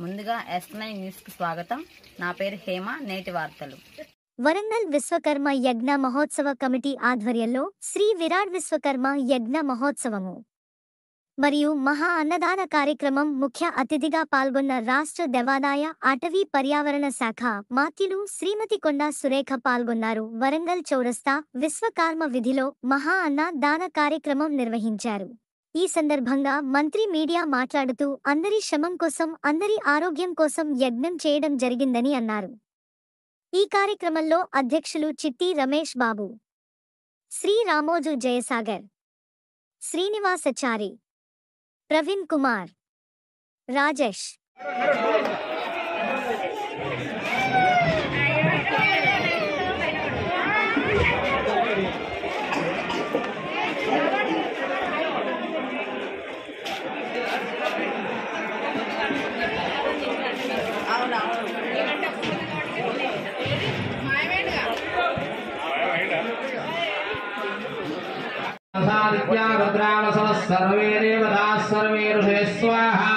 ముందుగా S9 news కి స్వాగతం. నా పేరు హేమ. నేటి వార్తలు. వరంగల్ విశ్వకర్మ యజ్ఞ మహోత్సవ కమిటీ ఆధ్వర్యంలో శ్రీ విరాట్ విశ్వకర్మ యజ్ఞ మహోత్సవము మరియు మహా అన్నదాన కార్యక్రమం ముఖ్య అతిథిగా పాల్గొన్న రాష్ట్ర దేవాదాయ అటవీ పర్యావరణ శాఖ మాత్యులు శ్రీమతి కొండా సురేఖ పాల్గొన్నారు. వరంగల్ చౌరస్తా విశ్వకర్మ విధిలో మహా అన్నదాన కార్యక్రమం నిర్వహించారు. ఈ సందర్భంగా మంత్రి మీడియా మాట్లాడుతూ అందరి శ్రమం కోసం, అందరి ఆరోగ్యం కోసం యజ్ఞం చేయడం జరిగిందని అన్నారు. ఈ కార్యక్రమంలో అధ్యక్షులు చిట్టి రమేష్ బాబు, శ్రీ రామోజు జయసాగర్, శ్రీనివాసచారి, ప్రవీణ్ కుమార్, రాజేష్, सर्वे देवताः सर्वे ऋषयः स्वाहा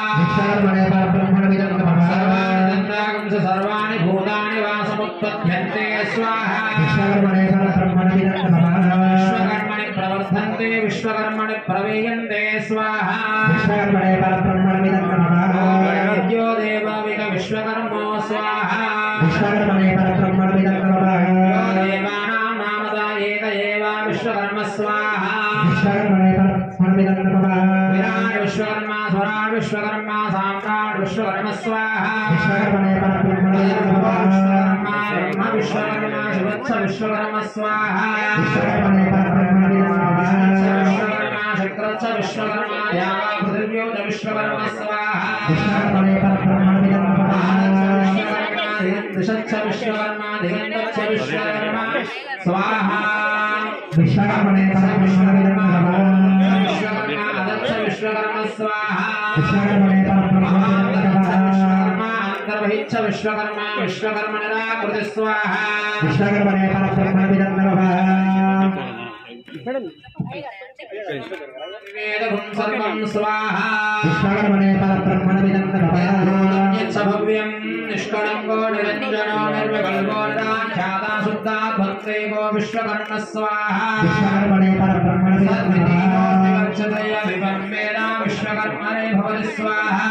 सर्वाणि भूतानि वासमुत्पद्यन्ते स्वाहा विश्वकर्मणि प्रवर्धन्ते विश्वकर्मणि प्रवीयन्ते स्वाहा यो देवाविक विश्वकर्मो स्वाहा देवानां नामदा एक एव विश्वकर्म स्वाहा विराट विश्वकर्मा स्वराट विश्वकर्मा साम्राट विश्वकर्म स्वाहा विश्वकर्मा ब्रह्म विश्वकर्मा शिवच्छ विश्वकर्म स्वाहा विश्वकर्मा शक्रच्छ विश्वकर्मा यावा पृथिव्यो च विश्वकर्म स्वाहा विश्वकर्मा दिशच्छ विश्वकर्मा दिगन्तच्छ विश्वकर्मा स्वाहा विश्वकर्मा विश्वकर्म स्वाहा विश्वकर्मा अंतर्बहिच्छ विश्वकर्मा विश्वकर्म निराकृति स्वाहा वेदगुं सर्वं स्वाहा भव्यं निष्कळङ्को निरञ्जनो निर्विकल्पो निराख्याता शुद्धाद्भक्तेको विश्वकर्म स्वाहा विश्वकर्मणे भवति स्वाहा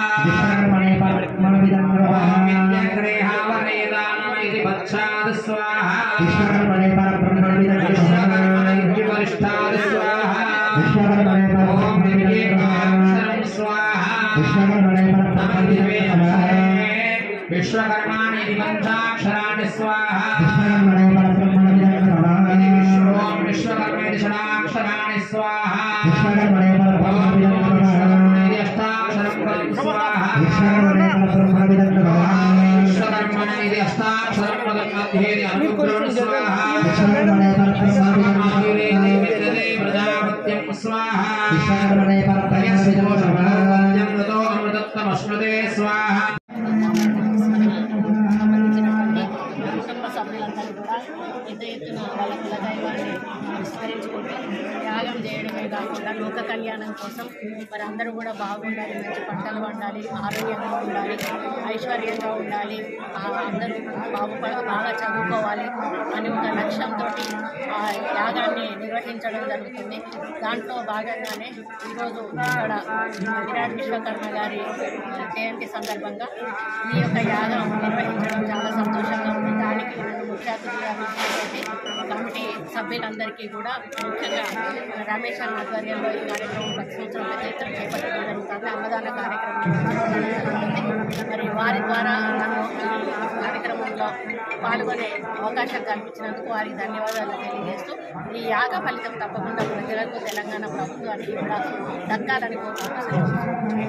विद्याग्रेहावरेदानमिति पश्चात् स्वाहा विश्वकर्मणिर्विवरिष्ठात् स्वाहा ॐ विवेकाक्षरं स्वाहा विश्वकर्माणि पञ्चाक्षराणि स्वाहा ॐ विश्वकर्मेति षडाक्षराणि स्वाहा विश्वकर्मणि अष्टाक्षरं पदं मध्ये अनुग्रहं स्वाहा प्रजापत्यं स्वाहा अमृतत्वमश्नुते स्वाहा కుటుంబ సభ్యులందరూ కూడా పెద్ద ఎత్తున వాళ్ళ కులదైవాన్ని విస్మరించుకుంటూ త్యాగం చేయడమే కాకుండా లోక కళ్యాణం కోసం మరి అందరూ కూడా బాగుండాలి, మంచి పంటలు పండాలి, ఆరోగ్యంగా ఉండాలి, ఐశ్వర్యంగా ఉండాలి, అందరూ బాగా చదువుకోవాలి అని ఒక లక్ష్యంతో ఆ యాగాన్ని నిర్వహించడం జరుగుతుంది. దాంట్లో భాగంగానే ఈరోజు ఇక్కడ విరాట్ విశ్వకర్మ గారి జయంతి సందర్భంగా ఈ యొక్క యాగం నిర్వహించడం చాలా సంతోషంగా ఉంది. దానికి ముఖ్య అతిథిగా చేసి కమిటీ సభ్యులందరికీ కూడా ముఖ్యంగా రమేష్ అన్న ఆధ్వర్యంలో ఈ కార్యక్రమం ప్రతి సంవత్సరం పెద్ద ఎత్తున చేపట్టడం జరుగుతుంది. అన్నదాన కార్యక్రమం జరుగుతుంది. మరి వారి ద్వారా నన్ను ఈ కార్యక్రమంలో పాల్గొనే అవకాశం కల్పించినందుకు వారికి ధన్యవాదాలు తెలియజేస్తూ ఈ యాగ ఫలితం తప్పకుండా ప్రజలకు, తెలంగాణ ప్రభుత్వానికి కూడా దక్కాలని కోరుకుంటున్నాను.